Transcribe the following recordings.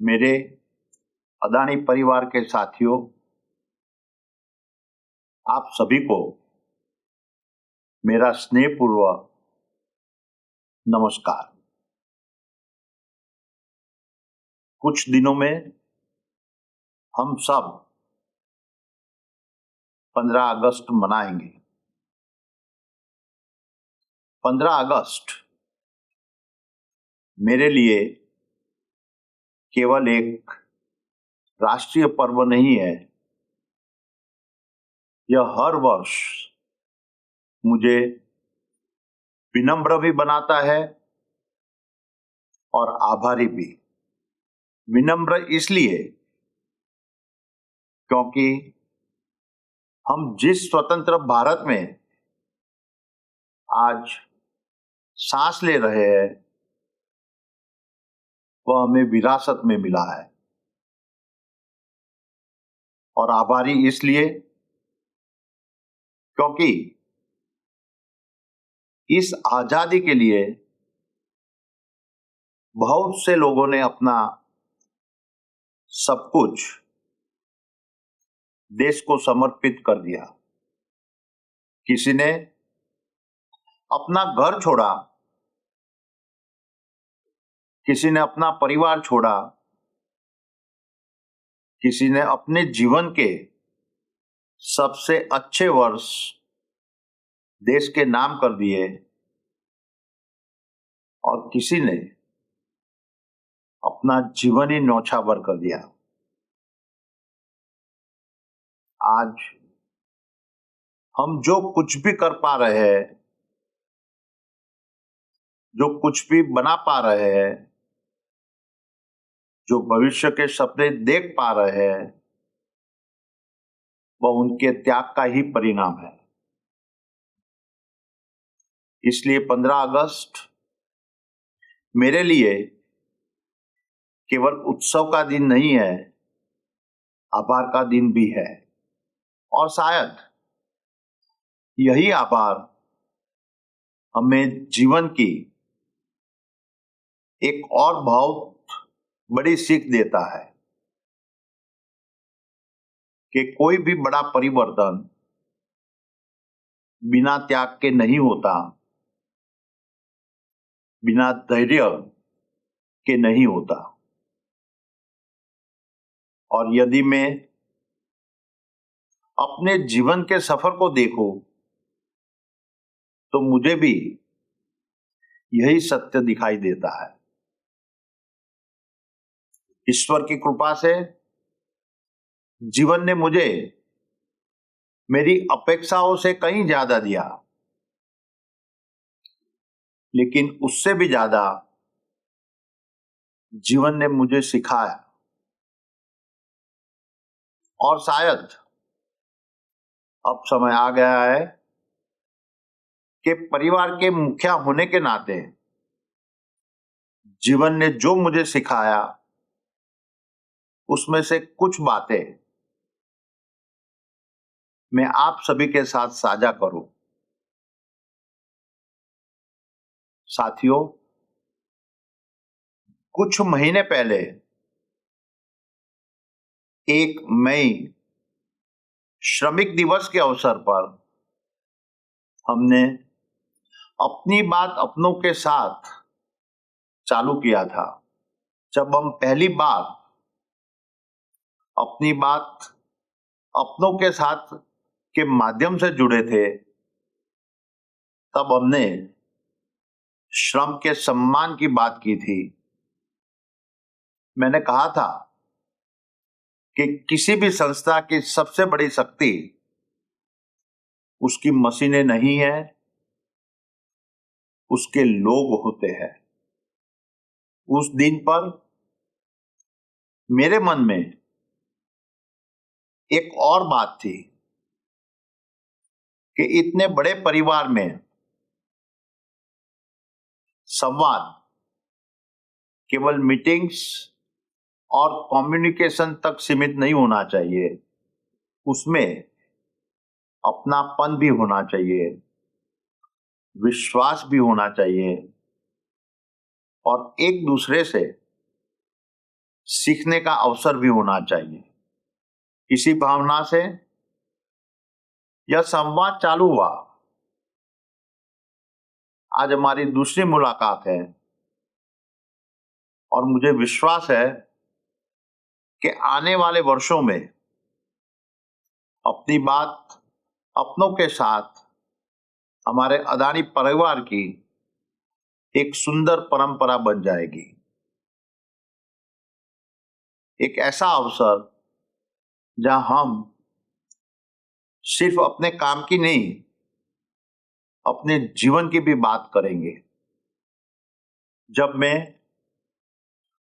मेरे अदानी परिवार के साथियों, आप सभी को मेरा स्नेहपूर्वक नमस्कार। कुछ दिनों में हम सब 15 अगस्त मनाएंगे। 15 अगस्त मेरे लिए केवल एक राष्ट्रीय पर्व नहीं है, यह हर वर्ष मुझे विनम्र भी बनाता है और आभारी भी। विनम्र इसलिए क्योंकि हम जिस स्वतंत्र भारत में आज सांस ले रहे हैं वह हमें विरासत में मिला है। और आभारी इसलिए क्योंकि इस आजादी के लिए बहुत से लोगों ने अपना सब कुछ देश को समर्पित कर दिया। किसी ने अपना घर छोड़ा, किसी ने अपना परिवार छोड़ा, किसी ने अपने जीवन के सबसे अच्छे वर्ष देश के नाम कर दिए और किसी ने अपना जीवन ही न्यौछावर कर दिया। आज हम जो कुछ भी कर पा रहे हैं, जो कुछ भी बना पा रहे हैं, जो भविष्य के सपने देख पा रहे हैं, वह उनके त्याग का ही परिणाम है। इसलिए 15 अगस्त मेरे लिए केवल उत्सव का दिन नहीं है, आभार का दिन भी है। और शायद यही आभार हमें जीवन की एक और बहुत बड़ी सीख देता है कि कोई भी बड़ा परिवर्तन बिना त्याग के नहीं होता, बिना धैर्य के नहीं होता। और यदि मैं अपने जीवन के सफर को देखूं तो मुझे भी यही सत्य दिखाई देता है। ईश्वर की कृपा से जीवन ने मुझे मेरी अपेक्षाओं से कहीं ज्यादा दिया, लेकिन उससे भी ज्यादा जीवन ने मुझे सिखाया। और शायद अब समय आ गया है कि परिवार के मुखिया होने के नाते जीवन ने जो मुझे सिखाया उसमें से कुछ बातें मैं आप सभी के साथ साझा करूं। साथियों, कुछ महीने पहले 1 मई श्रमिक दिवस के अवसर पर हमने अपनी बात अपनों के साथ चालू किया था। जब हम पहली बार अपनी बात अपनों के साथ के माध्यम से जुड़े थे, तब हमने श्रम के सम्मान की बात की थी। मैंने कहा था कि किसी भी संस्था की सबसे बड़ी शक्ति उसकी मशीनें नहीं है, उसके लोग होते हैं। उस दिन पर मेरे मन में एक और बात थी कि इतने बड़े परिवार में संवाद केवल मीटिंग्स और कम्युनिकेशन तक सीमित नहीं होना चाहिए, उसमें अपनापन भी होना चाहिए, विश्वास भी होना चाहिए और एक दूसरे से सीखने का अवसर भी होना चाहिए। इसी भावना से यह संवाद चालू हुआ। आज हमारी दूसरी मुलाकात है और मुझे विश्वास है कि आने वाले वर्षों में अपनी बात अपनों के साथ हमारे अदानी परिवार की एक सुंदर परंपरा बन जाएगी। एक ऐसा अवसर जहां हम सिर्फ अपने काम की नहीं, अपने जीवन की भी बात करेंगे। जब मैं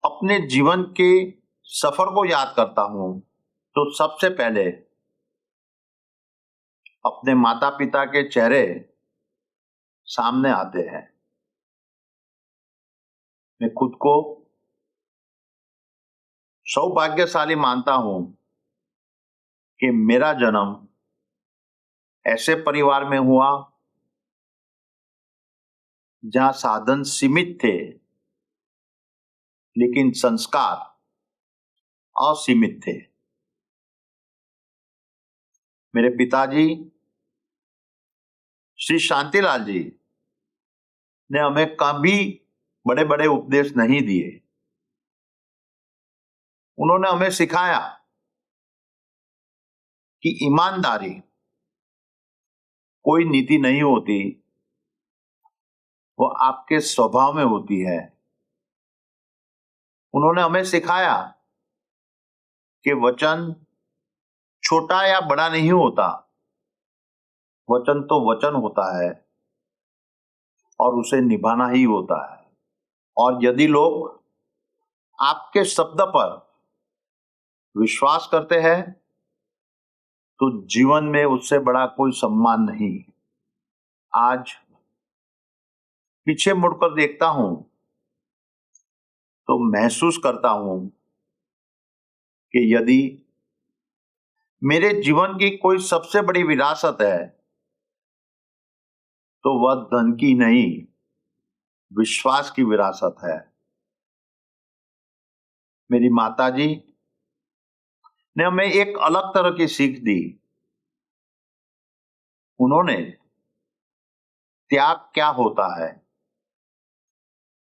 अपने जीवन के सफर को याद करता हूं तो सबसे पहले अपने माता पिता के चेहरे सामने आते हैं। मैं खुद को सौभाग्यशाली मानता हूं कि मेरा जन्म ऐसे परिवार में हुआ जहां साधन सीमित थे लेकिन संस्कार असीमित थे। मेरे पिताजी श्री शांतिलाल जी ने हमें कभी बड़े बड़े उपदेश नहीं दिए। उन्होंने हमें सिखाया कि ईमानदारी कोई नीति नहीं होती, वो आपके स्वभाव में होती है। उन्होंने हमें सिखाया कि वचन छोटा या बड़ा नहीं होता, वचन तो वचन होता है और उसे निभाना ही होता है। और यदि लोग आपके शब्द पर विश्वास करते हैं तो जीवन में उससे बड़ा कोई सम्मान नहीं। आज पीछे मुड़कर देखता हूं तो महसूस करता हूं कि यदि मेरे जीवन की कोई सबसे बड़ी विरासत है तो वह धन की नहीं, विश्वास की विरासत है। मेरी माताजी ने हमें एक अलग तरह की सीख दी। उन्होंने त्याग क्या होता है,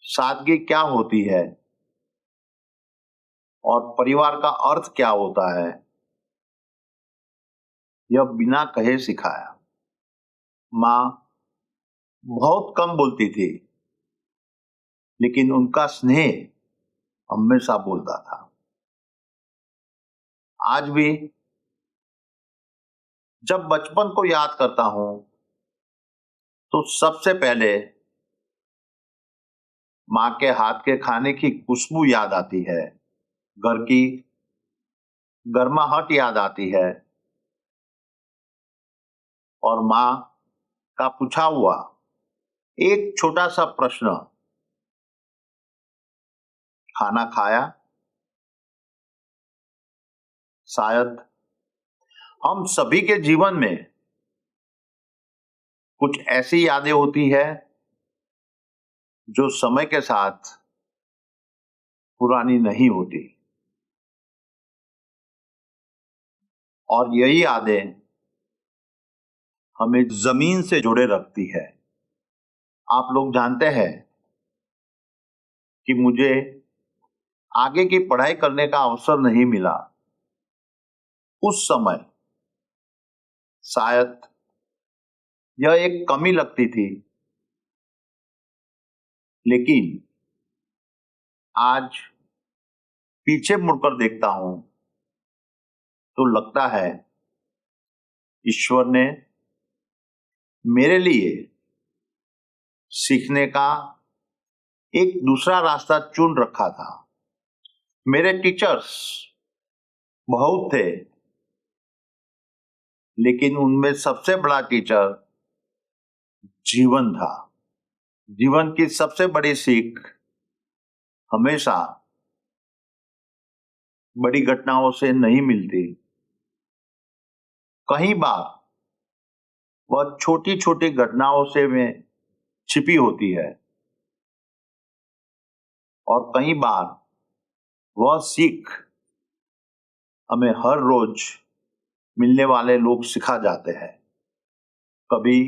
सादगी क्या होती है और परिवार का अर्थ क्या होता है, यह बिना कहे सिखाया। मां बहुत कम बोलती थी लेकिन उनका स्नेह हमेशा बोलता था। आज भी जब बचपन को याद करता हूं तो सबसे पहले मां के हाथ के खाने की खुशबू याद आती है, घर की गर्माहट याद आती है और मां का पूछा हुआ एक छोटा सा प्रश्न, खाना खाया? शायद हम सभी के जीवन में कुछ ऐसी यादें होती है जो समय के साथ पुरानी नहीं होती और यही यादें हमें जमीन से जोड़े रखती है। आप लोग जानते हैं कि मुझे आगे की पढ़ाई करने का अवसर नहीं मिला। उस समय शायद यह एक कमी लगती थी, लेकिन आज पीछे मुड़कर देखता हूं तो लगता है ईश्वर ने मेरे लिए सीखने का एक दूसरा रास्ता चुन रखा था। मेरे टीचर्स बहुत थे लेकिन उनमें सबसे बड़ा टीचर जीवन था। जीवन की सबसे बड़ी सीख हमेशा बड़ी घटनाओं से नहीं मिलती। कई बार वह छोटी छोटी घटनाओं से में छिपी होती है और कई बार वह सीख हमें हर रोज मिलने वाले लोग सिखा जाते हैं। कभी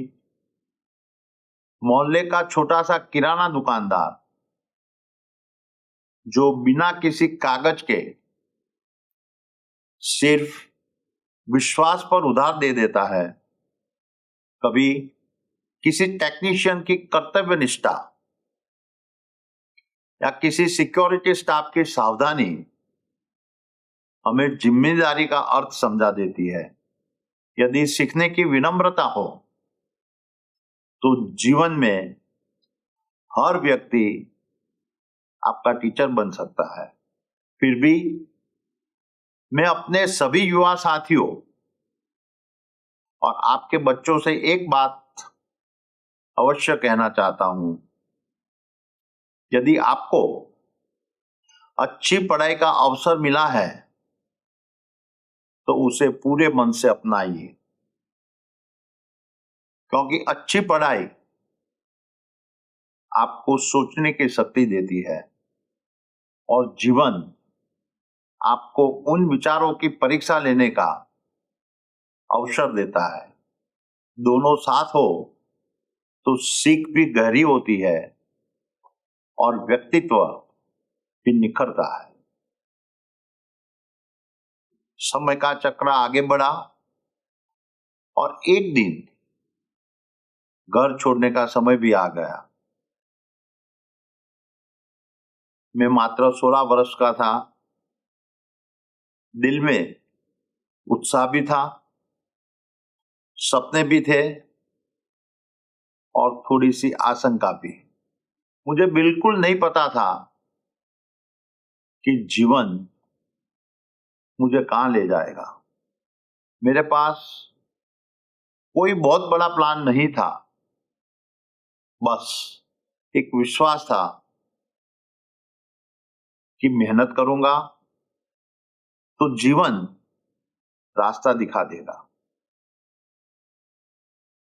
मोहल्ले का छोटा सा किराना दुकानदार जो बिना किसी कागज के सिर्फ विश्वास पर उधार दे देता है, कभी किसी टेक्नीशियन की कर्तव्य निष्ठा या किसी सिक्योरिटी स्टाफ की सावधानी हमें जिम्मेदारी का अर्थ समझा देती है। यदि सीखने की विनम्रता हो तो जीवन में हर व्यक्ति आपका टीचर बन सकता है। फिर भी मैं अपने सभी युवा साथियों और आपके बच्चों से एक बात अवश्य कहना चाहता हूं। यदि आपको अच्छी पढ़ाई का अवसर मिला है तो उसे पूरे मन से अपनाइए, क्योंकि अच्छी पढ़ाई आपको सोचने की शक्ति देती है और जीवन आपको उन विचारों की परीक्षा लेने का अवसर देता है। दोनों साथ हो तो सीख भी गहरी होती है और व्यक्तित्व भी निखरता है। समय का चक्र आगे बढ़ा और एक दिन घर छोड़ने का समय भी आ गया। मैं मात्र 16 वर्ष का था। दिल में उत्साह भी था, सपने भी थे और थोड़ी सी आशंका भी। मुझे बिल्कुल नहीं पता था कि जीवन मुझे कहां ले जाएगा। मेरे पास कोई बहुत बड़ा प्लान नहीं था, बस एक विश्वास था कि मेहनत करूंगा तो जीवन रास्ता दिखा देगा।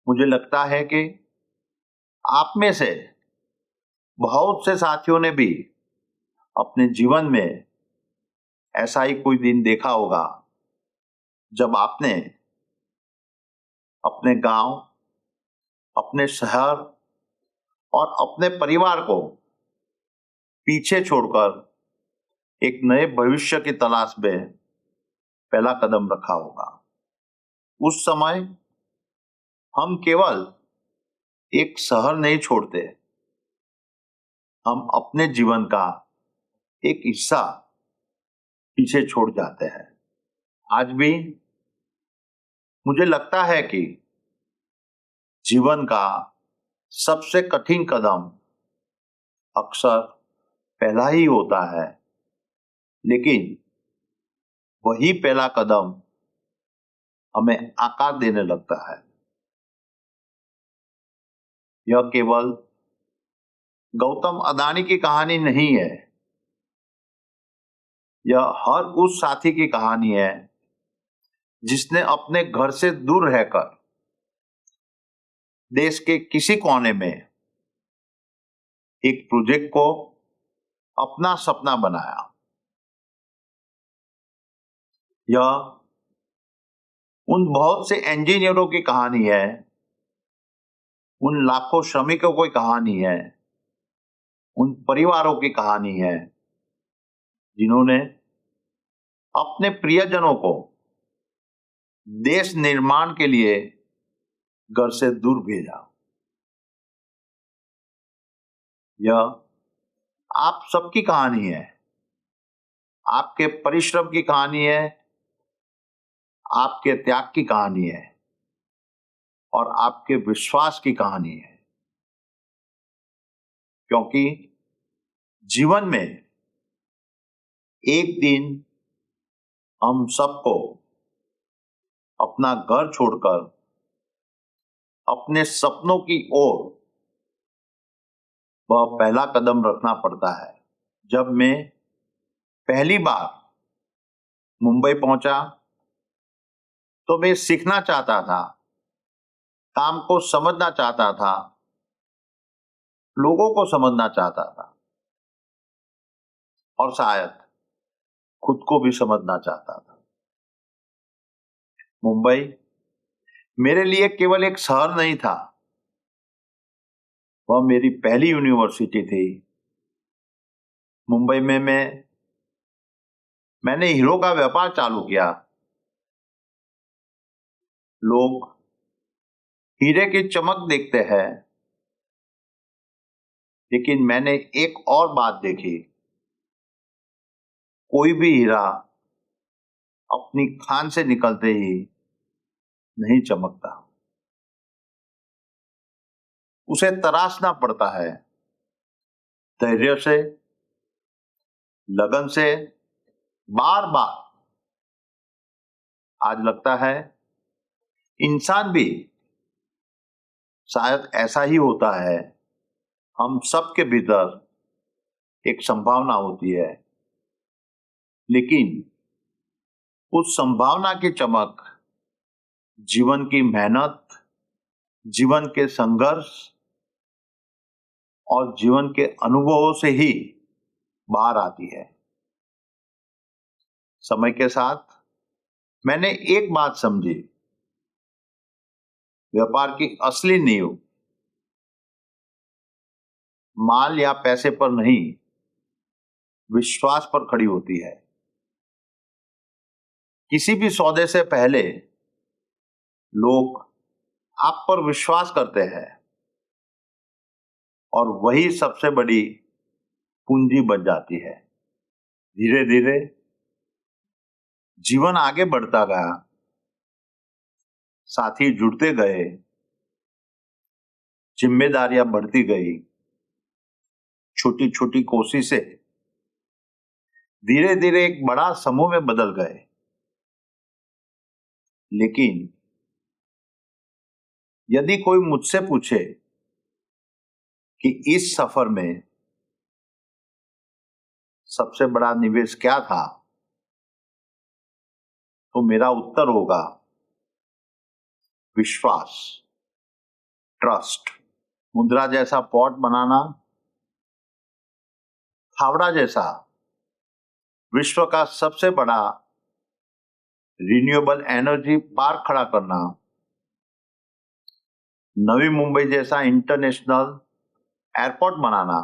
मुझे लगता है कि आप में से बहुत से साथियों ने भी अपने जीवन में ऐसा ही कोई दिन देखा होगा जब आपने अपने गांव, अपने शहर और अपने परिवार को पीछे छोड़कर एक नए भविष्य की तलाश में पहला कदम रखा होगा। उस समय हम केवल एक शहर नहीं छोड़ते, हम अपने जीवन का एक हिस्सा पीछे छोड़ जाते हैं। आज भी मुझे लगता है कि जीवन का सबसे कठिन कदम अक्सर पहला ही होता है, लेकिन वही पहला कदम हमें आकार देने लगता है। यह केवल गौतम अदानी की कहानी नहीं है, यह हर उस साथी की कहानी है जिसने अपने घर से दूर रहकर देश के किसी कोने में एक प्रोजेक्ट को अपना सपना बनाया। यह उन बहुत से इंजीनियरों की कहानी है, उन लाखों श्रमिकों की कहानी है, उन परिवारों की कहानी है जिन्होंने अपने प्रियजनों को देश निर्माण के लिए घर से दूर भेजा। यह आप सबकी कहानी है, आपके परिश्रम की कहानी है, आपके त्याग की कहानी है और आपके विश्वास की कहानी है। क्योंकि जीवन में एक दिन हम सबको अपना घर छोड़कर अपने सपनों की ओर वह पहला कदम रखना पड़ता है। जब मैं पहली बार मुंबई पहुंचा तो मैं सीखना चाहता था, काम को समझना चाहता था, लोगों को समझना चाहता था और शायद खुद को भी समझना चाहता था। मुंबई मेरे लिए केवल एक शहर नहीं था, वह मेरी पहली यूनिवर्सिटी थी। मुंबई में मैंने हीरो का व्यापार चालू किया। लोग हीरे की चमक देखते हैं, लेकिन मैंने एक और बात देखी, कोई भी हीरा अपनी खान से निकलते ही नहीं चमकता, उसे तराशना पड़ता है, धैर्य से, लगन से, बार बार। आज लगता है इंसान भी शायद ऐसा ही होता है। हम सबके भीतर एक संभावना होती है, लेकिन उस संभावना की चमक जीवन की मेहनत, जीवन के संघर्ष और जीवन के अनुभवों से ही बाहर आती है। समय के साथ मैंने एक बात समझी, व्यापार की असली नींव माल या पैसे पर नहीं, विश्वास पर खड़ी होती है। किसी भी सौदे से पहले लोग आप पर विश्वास करते हैं, और वही सबसे बड़ी पूंजी बन जाती है। धीरे धीरे जीवन आगे बढ़ता गया, साथी जुड़ते गए, जिम्मेदारियां बढ़ती गई, छोटी छोटी कोशिशें धीरे धीरे एक बड़ा समूह में बदल गए। लेकिन यदि कोई मुझसे पूछे कि इस सफर में सबसे बड़ा निवेश क्या था, तो मेरा उत्तर होगा विश्वास, ट्रस्ट। मुद्रा जैसा पॉट बनाना, हावड़ा जैसा विश्व का सबसे बड़ा रिन्यूएबल एनर्जी पार्क खड़ा करना, नवी मुंबई जैसा इंटरनेशनल एयरपोर्ट बनाना,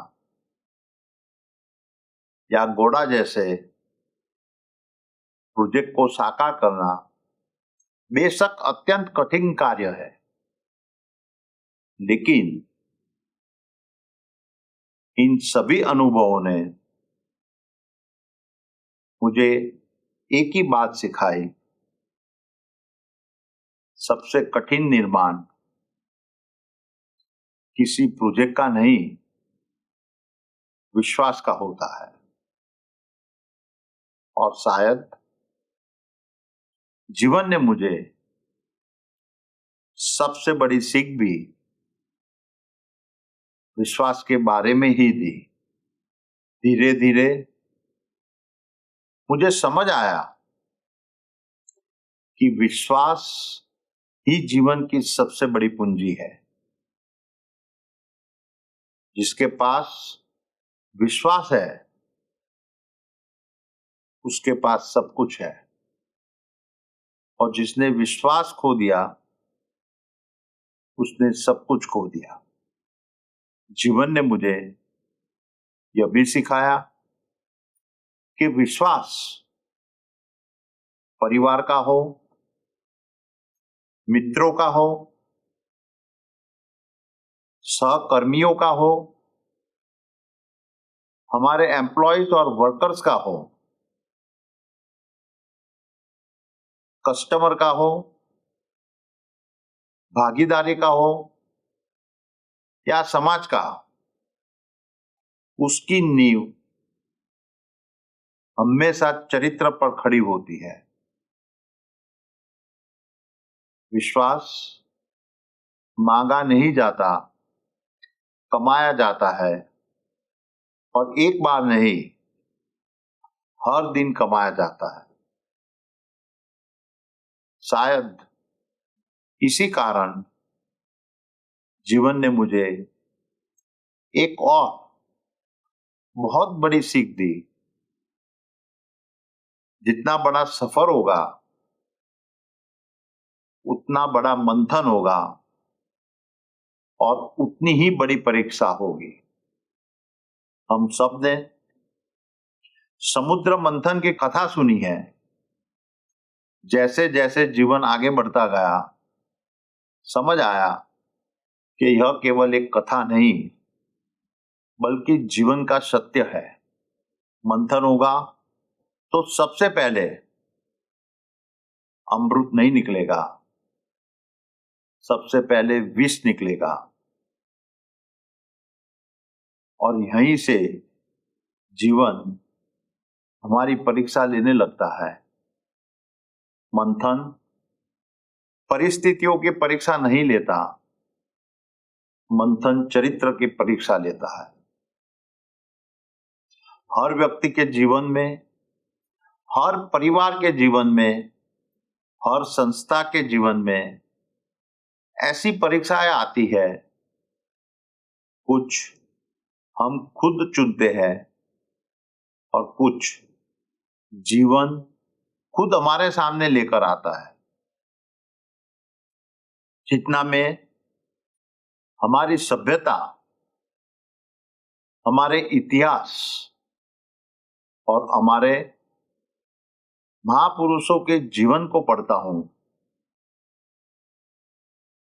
या गोड़ा जैसे प्रोजेक्ट को साकार करना बेशक अत्यंत कठिन कार्य है, लेकिन इन सभी अनुभवों ने मुझे एक ही बात सिखाई, सबसे कठिन निर्माण किसी प्रोजेक्ट का नहीं, विश्वास का होता है। और शायद जीवन ने मुझे सबसे बड़ी सीख भी विश्वास के बारे में ही दी। धीरे धीरे मुझे समझ आया कि विश्वास ही जीवन की सबसे बड़ी पूंजी है। जिसके पास विश्वास है, उसके पास सब कुछ है, और जिसने विश्वास खो दिया, उसने सब कुछ खो दिया। जीवन ने मुझे यह भी सिखाया कि विश्वास परिवार का हो, मित्रों का हो, सहकर्मियों का हो, हमारे एम्प्लॉयज और वर्कर्स का हो, कस्टमर का हो, भागीदारी का हो, या समाज का, उसकी नींव हमेशा चरित्र पर खड़ी होती है। विश्वास मांगा नहीं जाता, कमाया जाता है, और एक बार नहीं, हर दिन कमाया जाता है। शायद इसी कारण जीवन ने मुझे एक और बहुत बड़ी सीख दी, जितना बड़ा सफर होगा उतना बड़ा मंथन होगा और उतनी ही बड़ी परीक्षा होगी। हम सब ने समुद्र मंथन की कथा सुनी है। जैसे जैसे जीवन आगे बढ़ता गया समझ आया कि यह केवल एक कथा नहीं बल्कि जीवन का सत्य है। मंथन होगा तो सबसे पहले अमृत नहीं निकलेगा, सबसे पहले विष निकलेगा और यहीं से जीवन हमारी परीक्षा लेने लगता है। मंथन परिस्थितियों की परीक्षा नहीं लेता, मंथन चरित्र की परीक्षा लेता है। हर व्यक्ति के जीवन में, हर परिवार के जीवन में, हर संस्था के जीवन में ऐसी परीक्षाएं आती है। कुछ हम खुद चुनते हैं और कुछ जीवन खुद हमारे सामने लेकर आता है। जितना में हमारी सभ्यता, हमारे इतिहास और हमारे महापुरुषों के जीवन को पढ़ता हूं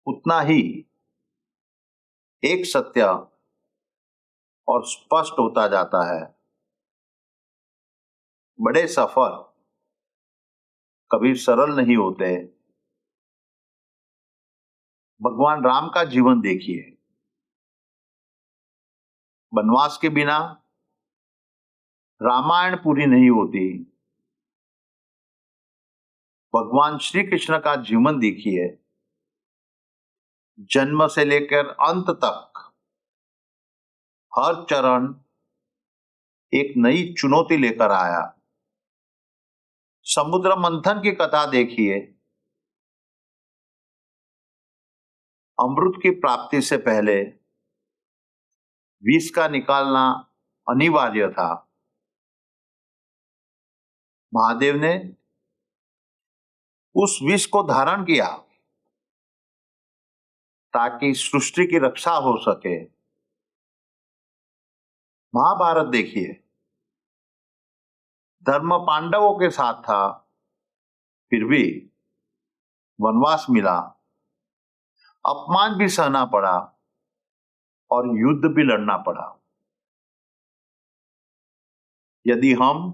उतना ही एक सत्य और स्पष्ट होता जाता है। बड़े सफर कभी सरल नहीं होते। भगवान राम का जीवन देखिए। वनवास के बिना रामायण पूरी नहीं होती। भगवान श्री कृष्ण का जीवन देखिए। जन्म से लेकर अंत तक हर चरण एक नई चुनौती लेकर आया। समुद्र मंथन की कथा देखिए। अमृत की प्राप्ति से पहले विष का निकालना अनिवार्य था। महादेव ने उस विष को धारण किया ताकि सृष्टि की रक्षा हो सके। महाभारत देखिए। धर्म पांडवों के साथ था, फिर भी वनवास मिला, अपमान भी सहना पड़ा और युद्ध भी लड़ना पड़ा। यदि हम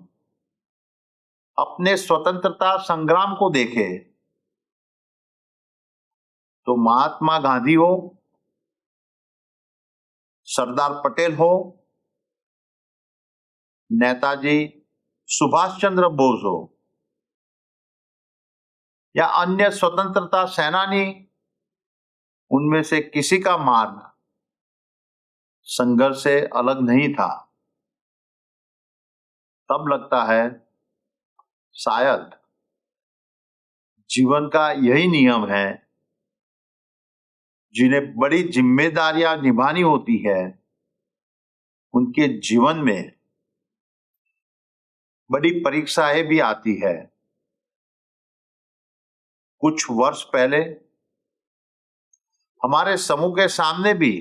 अपने स्वतंत्रता संग्राम को देखें तो महात्मा गांधी हो, सरदार पटेल हो, नेताजी सुभाष चंद्र बोस हो या अन्य स्वतंत्रता सेनानी, उनमें से किसी का मार्ग संघर्ष से अलग नहीं था। तब लगता है शायद जीवन का यही नियम है। जिन्हें बड़ी जिम्मेदारियां निभानी होती है उनके जीवन में बड़ी परीक्षाएं भी आती है। कुछ वर्ष पहले हमारे समूह के सामने भी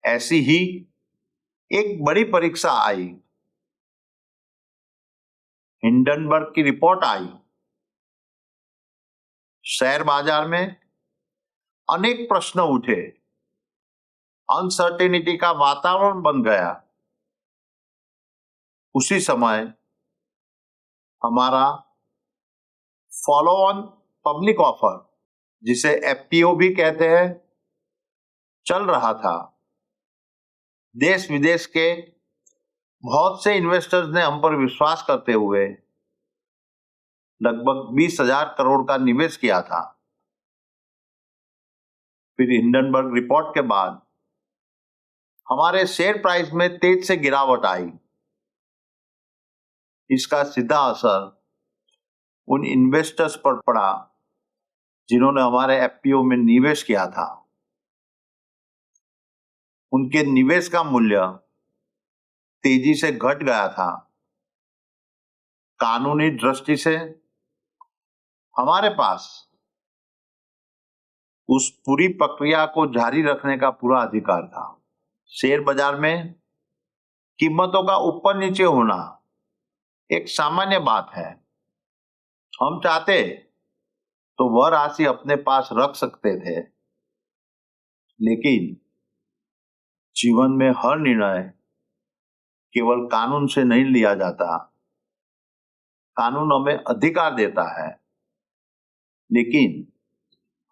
ऐसी ही एक बड़ी परीक्षा आई। हिंडनबर्ग की रिपोर्ट आई। शेयर बाजार में अनेक प्रश्न उठे, अनसर्टेनिटी का वातावरण बन गया। उसी समय हमारा फॉलो ऑन पब्लिक ऑफर, जिसे एफपीओ भी कहते हैं, चल रहा था। देश विदेश के बहुत से इन्वेस्टर्स ने हम पर विश्वास करते हुए लगभग 20,000 करोड़ का निवेश किया था। फिर हिंडनबर्ग रिपोर्ट के बाद हमारे शेयर प्राइस में तेज से गिरावट आई। इसका सीधा असर उन इन्वेस्टर्स पर पड़ा जिन्होंने हमारे एफपीओ में निवेश किया था। उनके निवेश का मूल्य तेजी से घट गया था। कानूनी दृष्टि से हमारे पास उस पूरी प्रक्रिया को जारी रखने का पूरा अधिकार था। शेयर बाजार में कीमतों का ऊपर नीचे होना एक सामान्य बात है। हम चाहते तो वह राशि अपने पास रख सकते थे, लेकिन जीवन में हर निर्णय केवल कानून से नहीं लिया जाता। कानून हमें अधिकार देता है, लेकिन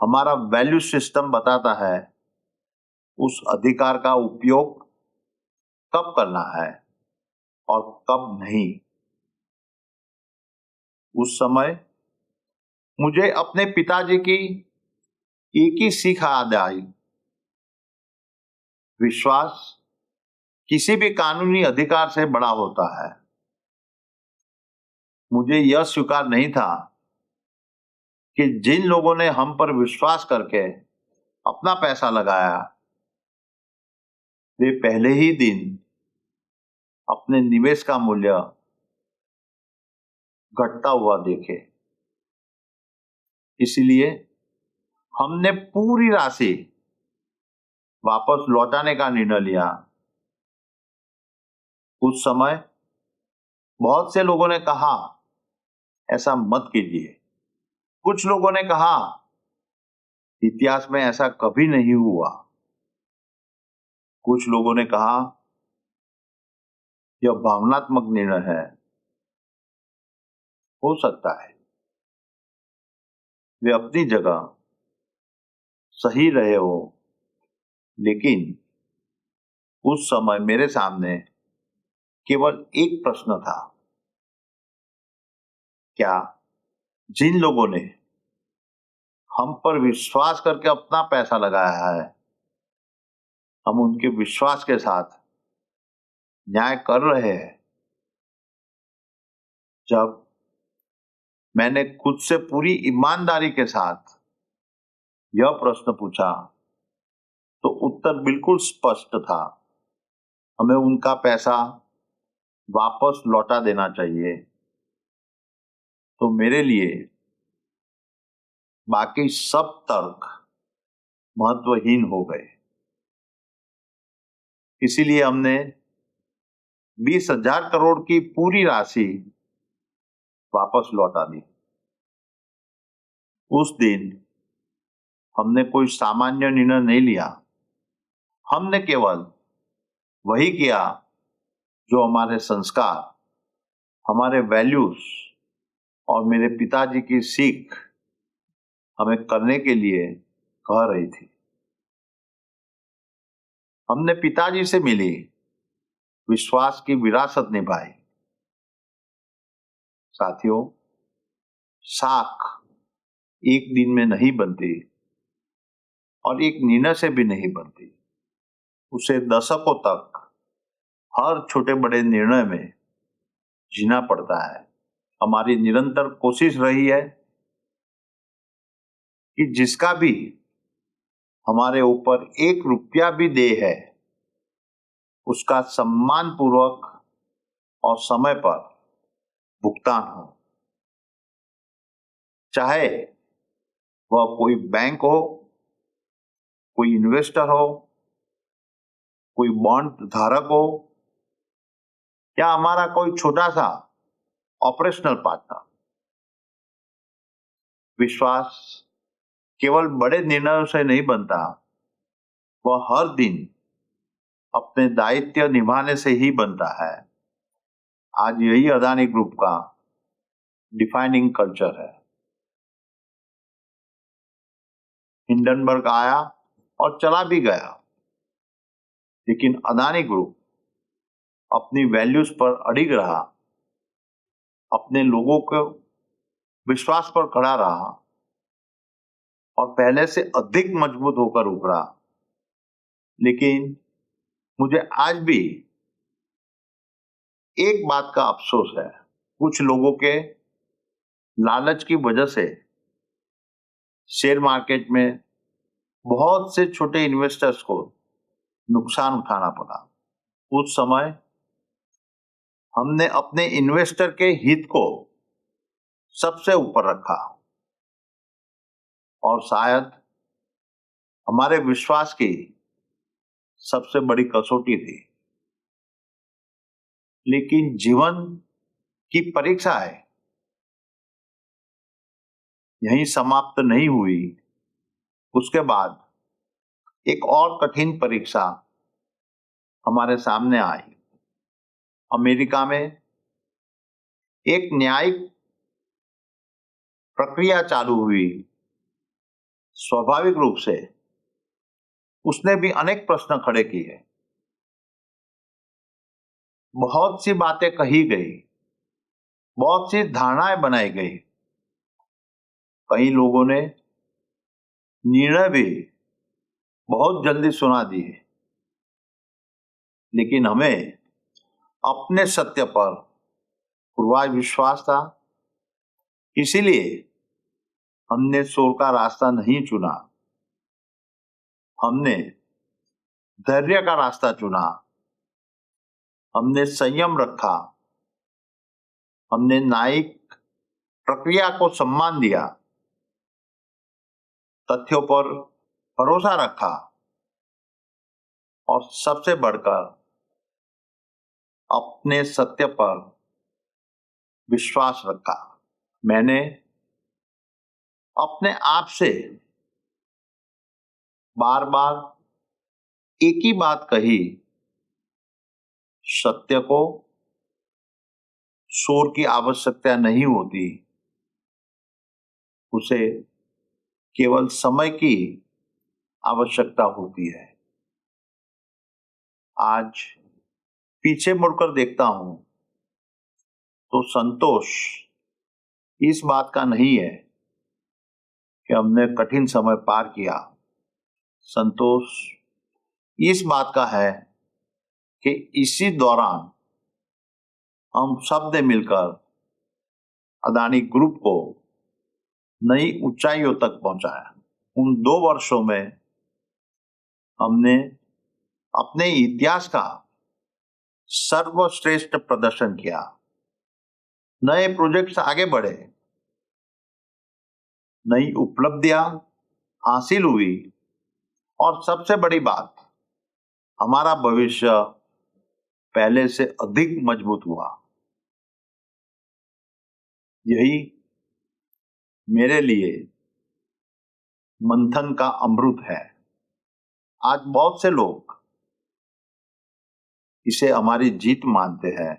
हमारा वैल्यू सिस्टम बताता है उस अधिकार का उपयोग कब करना है और कब नहीं। उस समय मुझे अपने पिताजी की एक ही सीख याद आई। विश्वास किसी भी कानूनी अधिकार से बड़ा होता है। मुझे यह स्वीकार नहीं था कि जिन लोगों ने हम पर विश्वास करके अपना पैसा लगाया, वे पहले ही दिन अपने निवेश का मूल्य घटता हुआ देखे। इसलिए हमने पूरी राशि वापस लौटाने का निर्णय लिया। उस समय बहुत से लोगों ने कहा, ऐसा मत कीजिए। कुछ लोगों ने कहा, इतिहास में ऐसा कभी नहीं हुआ। कुछ लोगों ने कहा, यह भावनात्मक निर्णय है। हो सकता है वे अपनी जगह सही रहे हो, लेकिन उस समय मेरे सामने केवल एक प्रश्न था। क्या जिन लोगों ने हम पर विश्वास करके अपना पैसा लगाया है, हम उनके विश्वास के साथ न्याय कर रहे हैं? जब मैंने खुद से पूरी ईमानदारी के साथ यह प्रश्न पूछा, तो उत्तर बिल्कुल स्पष्ट था। हमें उनका पैसा वापस लौटा देना चाहिए। तो मेरे लिए बाकी सब तर्क महत्वहीन हो गए। इसीलिए हमने 20,000 करोड़ की पूरी राशि वापस लौटा दी। उस दिन हमने कोई सामान्य निर्णय नहीं लिया। हमने केवल वही किया जो हमारे संस्कार, हमारे वैल्यूज और मेरे पिताजी की सीख हमें करने के लिए कह रही थी। हमने पिताजी से मिली विश्वास की विरासत निभाई। साथियों, साख एक दिन में नहीं बनती और एक निर्णय से भी नहीं बनती। उसे दशकों तक हर छोटे बड़े निर्णय में जीना पड़ता है। हमारी निरंतर कोशिश रही है कि जिसका भी हमारे ऊपर 1 रुपया भी दे है, उसका सम्मान पूर्वक और समय पर भुगतान हो। चाहे वह कोई बैंक हो, कोई इन्वेस्टर हो, कोई बॉन्ड धारक हो, या हमारा कोई छोटा सा ऑपरेशनल पार्टनर। विश्वास केवल बड़े निर्णयों से नहीं बनता, वह हर दिन अपने दायित्व निभाने से ही बनता है। आज यही अदानी ग्रुप का डिफाइनिंग कल्चर है। हिंडनबर्ग आया और चला भी गया, लेकिन अदानी ग्रुप अपनी वैल्यूज पर अडिग रहा, अपने लोगों को विश्वास पर खड़ा रहा और पहले से अधिक मजबूत होकर उभरा। लेकिन मुझे आज भी एक बात का अफसोस है, कुछ लोगों के लालच की वजह से शेयर मार्केट में बहुत से छोटे इन्वेस्टर्स को नुकसान उठाना पड़ा। उस समय हमने अपने इन्वेस्टर के हित को सबसे ऊपर रखा और शायद हमारे विश्वास की सबसे बड़ी कसौटी थी। लेकिन जीवन की परीक्षाएं यहीं समाप्त नहीं हुई। उसके बाद एक और कठिन परीक्षा हमारे सामने आई। अमेरिका में एक न्यायिक प्रक्रिया चालू हुई। स्वाभाविक रूप से उसने भी अनेक प्रश्न खड़े किए। बहुत सी बातें कही गई, बहुत सी धारणाएं बनाई गई। कई लोगों ने निर्णय भी बहुत जल्दी सुना दिए। लेकिन हमें अपने सत्य पर पूरा विश्वास था, इसीलिए हमने शोर का रास्ता नहीं चुना। हमने धैर्य का रास्ता चुना। हमने संयम रखा। हमने न्यायिक प्रक्रिया को सम्मान दिया, तथ्यों पर भरोसा रखा और सबसे बढ़कर अपने सत्य पर विश्वास रखा। मैंने अपने आप से बार बार एक ही बात कही, सत्य को शोर की आवश्यकता नहीं होती, उसे केवल समय की आवश्यकता होती है। आज पीछे मुड़कर देखता हूं तो संतोष इस बात का नहीं है कि हमने कठिन समय पार किया। संतोष इस बात का है कि इसी दौरान हम सब ने मिलकर अदानी ग्रुप को नई ऊंचाइयों तक पहुंचाया। उन 2 वर्षों में हमने अपने इतिहास का सर्वश्रेष्ठ प्रदर्शन किया। नए प्रोजेक्ट्स आगे बढ़े, नई उपलब्धियां हासिल हुई और सबसे बड़ी बात, हमारा भविष्य पहले से अधिक मजबूत हुआ। यही मेरे लिए मंथन का अमृत है। आज बहुत से लोग इसे हमारी जीत मानते हैं।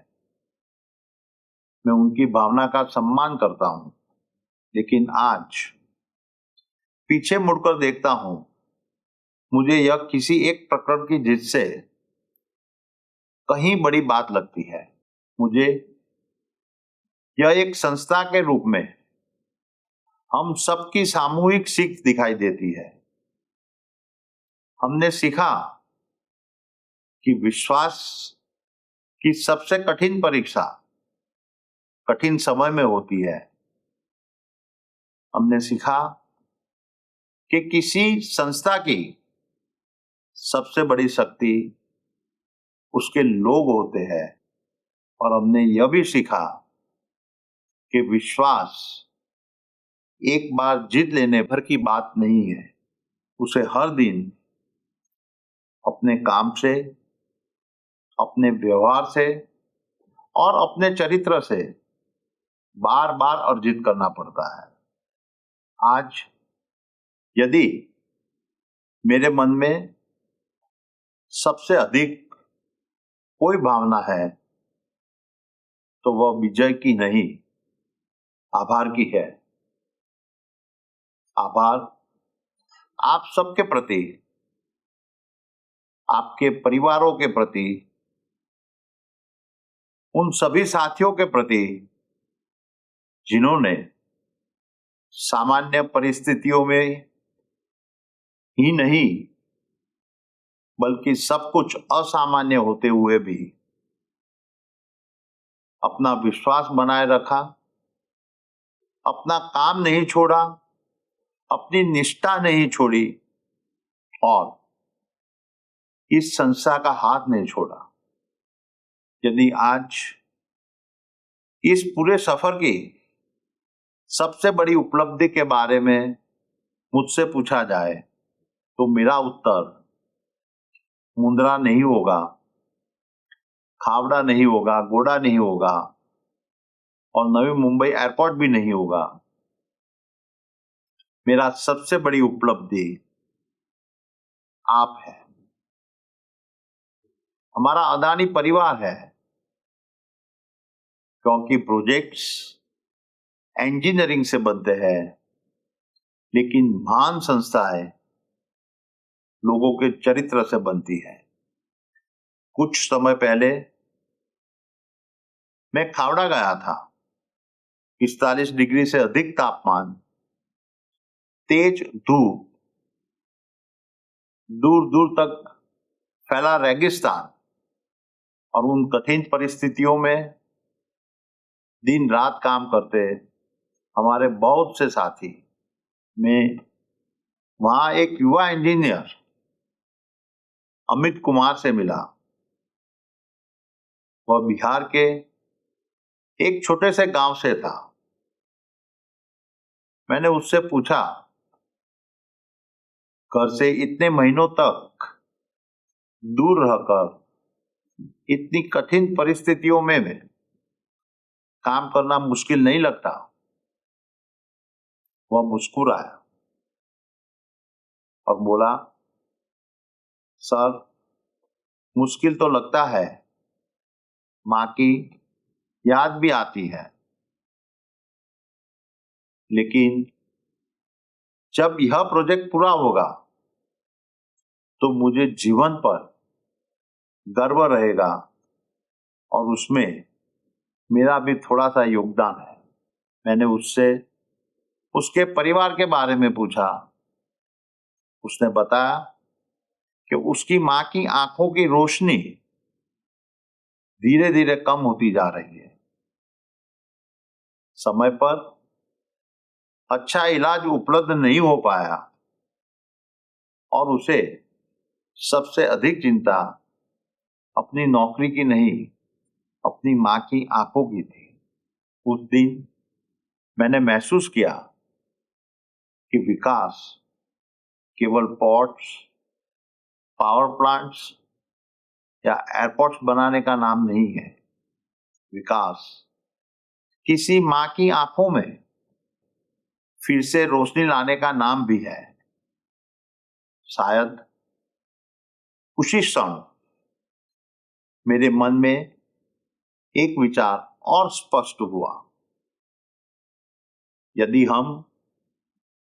मैं उनकी भावना का सम्मान करता हूं, लेकिन आज पीछे मुड़कर देखता हूं, मुझे यह किसी एक प्रकरण की जीत से कहीं बड़ी बात लगती है। मुझे यह एक संस्था के रूप में हम सबकी सामूहिक सीख दिखाई देती है। हमने सीखा कि विश्वास की सबसे कठिन परीक्षा कठिन समय में होती है। हमने सीखा कि किसी संस्था की सबसे बड़ी शक्ति उसके लोग होते हैं, और हमने यह भी सीखा कि विश्वास एक बार जीत लेने भर की बात नहीं है। उसे हर दिन अपने काम से, अपने व्यवहार से और अपने चरित्र से बार बार अर्जित करना पड़ता है। आज यदि मेरे मन में सबसे अधिक कोई भावना है तो वह विजय की नहीं, आभार की है। आभार आप सबके प्रति, आपके परिवारों के प्रति, उन सभी साथियों के प्रति जिन्होंने सामान्य परिस्थितियों में ही नहीं बल्कि सब कुछ असामान्य होते हुए भी अपना विश्वास बनाए रखा, अपना काम नहीं छोड़ा, अपनी निष्ठा नहीं छोड़ी और इस संस्था का हाथ नहीं छोड़ा। यदि आज इस पूरे सफर की सबसे बड़ी उपलब्धि के बारे में मुझसे पूछा जाए तो मेरा उत्तर मुंद्रा नहीं होगा, खावड़ा नहीं होगा, गोडा नहीं होगा और नवी मुंबई एयरपोर्ट भी नहीं होगा। मेरा सबसे बड़ी उपलब्धि आप है, हमारा अदानी परिवार है, क्योंकि प्रोजेक्ट्स इंजीनियरिंग से बनते हैं, लेकिन महान संस्थाएं लोगों के चरित्र से बनती है। कुछ समय पहले मैं खावड़ा गया था। 45 डिग्री से अधिक तापमान, तेज धूप, दूर दूर तक फैला रेगिस्तान और उन कठिन परिस्थितियों में दिन रात काम करते हमारे बहुत से साथी। मैं वहां एक युवा इंजीनियर अमित कुमार से मिला। वह बिहार के एक छोटे से गांव से था। मैंने उससे पूछा, घर से इतने महीनों तक दूर रहकर इतनी कठिन परिस्थितियों में काम करना मुश्किल नहीं लगता? वह मुस्कुराया और बोला, सर मुश्किल तो लगता है, माँ की याद भी आती है, लेकिन जब यह प्रोजेक्ट पूरा होगा तो मुझे जीवन पर गर्व रहेगा और उसमें मेरा भी थोड़ा सा योगदान है। मैंने उससे उसके परिवार के बारे में पूछा। उसने बताया कि उसकी माँ की आंखों की रोशनी धीरे धीरे कम होती जा रही है। समय पर अच्छा इलाज उपलब्ध नहीं हो पाया और उसे सबसे अधिक चिंता अपनी नौकरी की नहीं, अपनी माँ की आंखों की थी। उस दिन मैंने महसूस किया कि विकास केवल पोर्ट्स, पावर प्लांट्स या एयरपोर्ट्स बनाने का नाम नहीं है। विकास किसी माँ की आंखों में फिर से रोशनी लाने का नाम भी है। शायद उसी क्षण मेरे मन में एक विचार और स्पष्ट हुआ। यदि हम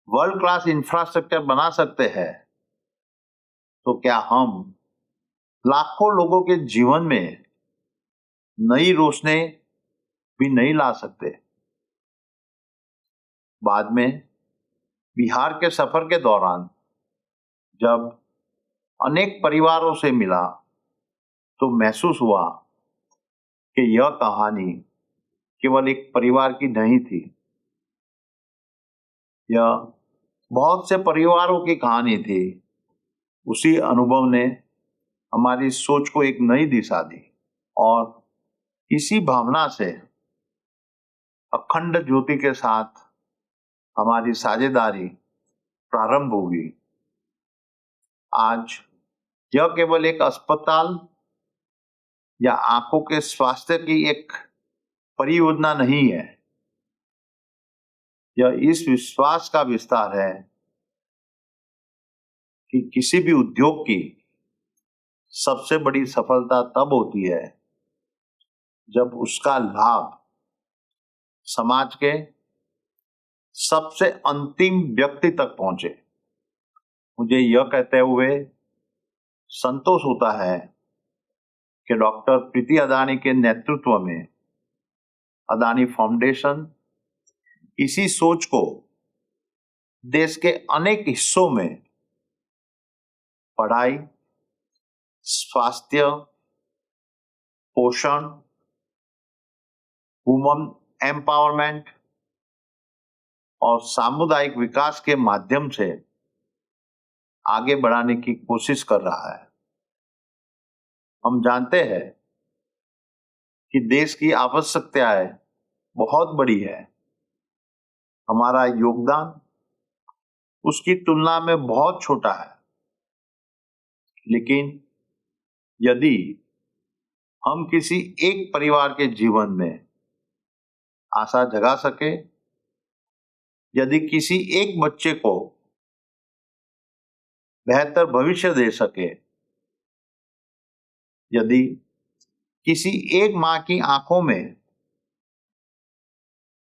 वर्ल्ड क्लास इंफ्रास्ट्रक्चर बना सकते हैं, तो क्या हम लाखों लोगों के जीवन में नई रोशनी भी नहीं ला सकते? बाद में बिहार के सफर के दौरान जब अनेक परिवारों से मिला तो महसूस हुआ कि यह कहानी केवल एक परिवार की नहीं थी। यह बहुत से परिवारों की कहानी थी। उसी अनुभव ने हमारी सोच को एक नई दिशा दी और इसी भावना से अखंड ज्योति के साथ हमारी साझेदारी प्रारंभ होगी। आज यह केवल एक अस्पताल या आंखों के स्वास्थ्य की एक परियोजना नहीं है। यह इस विश्वास का विस्तार है कि किसी भी उद्योग की सबसे बड़ी सफलता तब होती है जब उसका लाभ समाज के सबसे अंतिम व्यक्ति तक पहुंचे। मुझे यह कहते हुए संतोष होता है कि डॉक्टर प्रीति अदानी के नेतृत्व में अदानी फाउंडेशन इसी सोच को देश के अनेक हिस्सों में पढ़ाई, स्वास्थ्य, पोषण, वुमन एम्पावरमेंट और सामुदायिक विकास के माध्यम से आगे बढ़ाने की कोशिश कर रहा है। हम जानते हैं कि देश की आवश्यकताएं बहुत बड़ी है, हमारा योगदान उसकी तुलना में बहुत छोटा है। लेकिन यदि हम किसी एक परिवार के जीवन में आशा जगा सके, यदि किसी एक बच्चे को बेहतर भविष्य दे सके, यदि किसी एक मां की आंखों में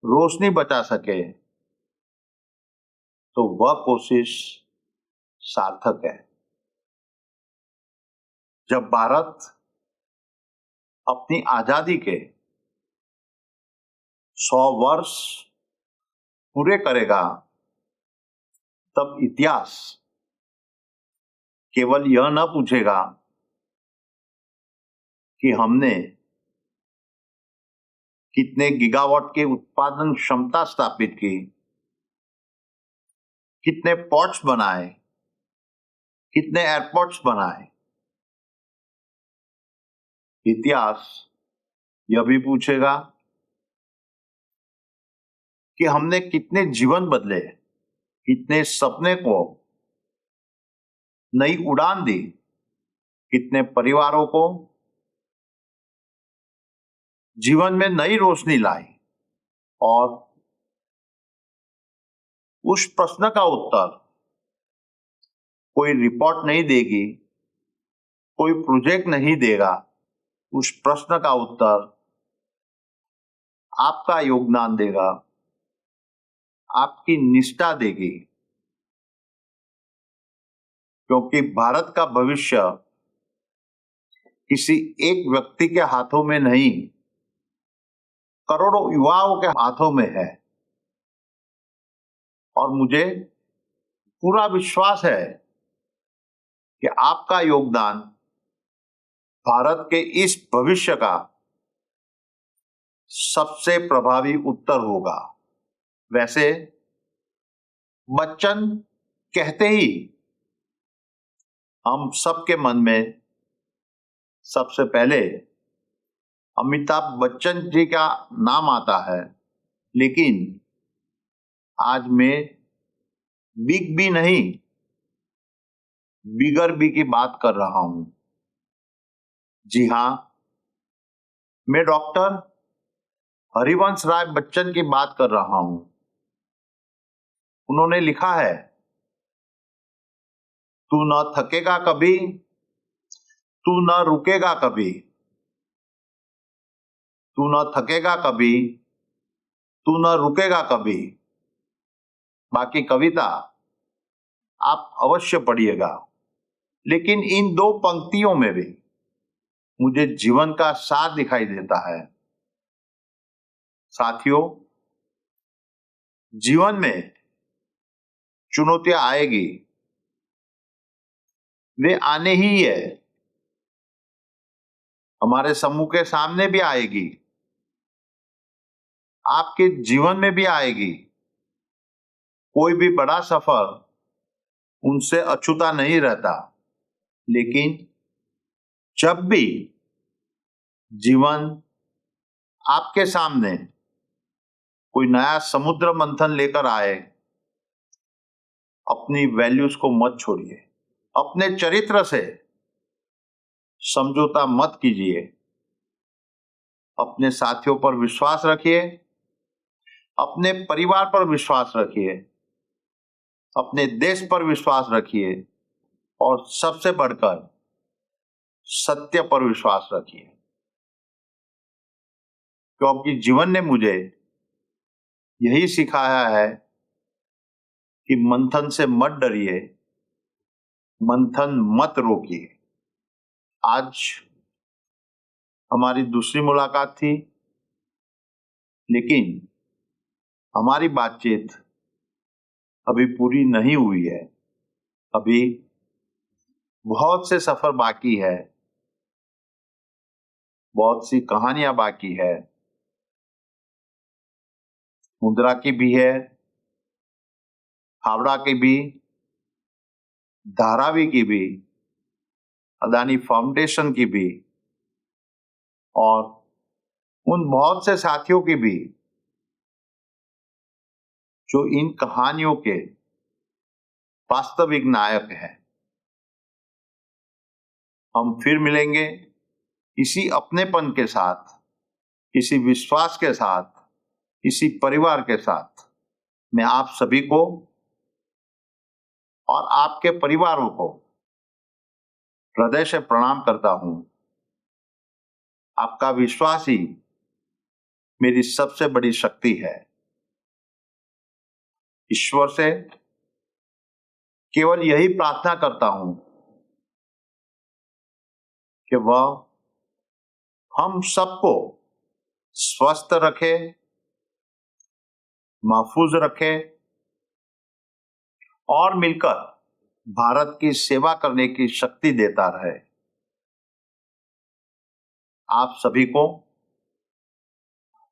रोशनी बचा सके, तो वह कोशिश सार्थक है। जब भारत अपनी आजादी के 100 वर्ष पूरे करेगा, तब इतिहास केवल यह न पूछेगा कि हमने कितने गीगावाट की उत्पादन क्षमता स्थापित की, कितने पोर्ट्स बनाए, कितने एयरपोर्ट्स बनाए। इतिहास यह भी पूछेगा कि हमने कितने जीवन बदले, कितने सपने को नई उड़ान दी, कितने परिवारों को जीवन में नई रोशनी लाई। और उस प्रश्न का उत्तर कोई रिपोर्ट नहीं देगी, कोई प्रोजेक्ट नहीं देगा। उस प्रश्न का उत्तर आपका योगदान देगा, आपकी निष्ठा देगी। क्योंकि भारत का भविष्य किसी एक व्यक्ति के हाथों में नहीं, करोड़ों युवाओं के हाथों में है। और मुझे पूरा विश्वास है कि आपका योगदान भारत के इस भविष्य का सबसे प्रभावी उत्तर होगा। वैसे बच्चन कहते ही हम सबके मन में सबसे पहले अमिताभ बच्चन जी का नाम आता है। लेकिन आज मैं बिग बी नहीं, बिगर बी की बात कर रहा हूं। जी हां, मैं डॉक्टर हरिवंश राय बच्चन की बात कर रहा हूं। उन्होंने लिखा है, तू न थकेगा कभी, तू न रुकेगा कभी, तू न थकेगा कभी, तू न रुकेगा कभी। बाकी कविता आप अवश्य पढ़िएगा। लेकिन इन दो पंक्तियों में भी मुझे जीवन का सार दिखाई देता है। साथियों, जीवन में चुनौतियां आएगी, वे आने ही है, हमारे समूह के सामने भी आएगी, आपके जीवन में भी आएगी। कोई भी बड़ा सफर उनसे अछूता नहीं रहता। लेकिन जब भी जीवन आपके सामने कोई नया समुद्र मंथन लेकर आए, अपनी वैल्यूज को मत छोड़िए, अपने चरित्र से समझौता मत कीजिए, अपने साथियों पर विश्वास रखिए, अपने परिवार पर विश्वास रखिए, अपने देश पर विश्वास रखिए और सबसे बढ़कर सत्य पर विश्वास रखिए। क्योंकि जीवन ने मुझे यही सिखाया है कि मंथन से मत डरिए, मंथन मत रोकिए। आज हमारी दूसरी मुलाकात थी, लेकिन हमारी बातचीत अभी पूरी नहीं हुई है। अभी बहुत से सफर बाकी है, बहुत सी कहानियां बाकी है। मुद्रा की भी है, हावड़ा की भी, धारावी की भी, अदानी फाउंडेशन की भी, और उन बहुत से साथियों की भी जो इन कहानियों के वास्तविक नायक हैं। हम फिर मिलेंगे इसी अपनेपन के साथ, इसी विश्वास के साथ, इसी परिवार के साथ। मैं आप सभी को और आपके परिवारों को हृदय से प्रणाम करता हूं। आपका विश्वास ही मेरी सबसे बड़ी शक्ति है। ईश्वर से केवल यही प्रार्थना करता हूं कि वह हम सबको स्वस्थ रखे, महफूज रखे और मिलकर भारत की सेवा करने की शक्ति देता रहे। आप सभी को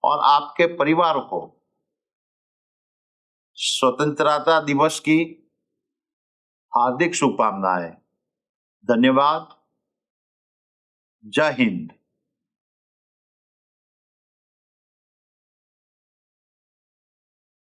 और आपके परिवार को स्वतंत्रता दिवस की हार्दिक शुभकामनाएं। धन्यवाद। जय हिंद।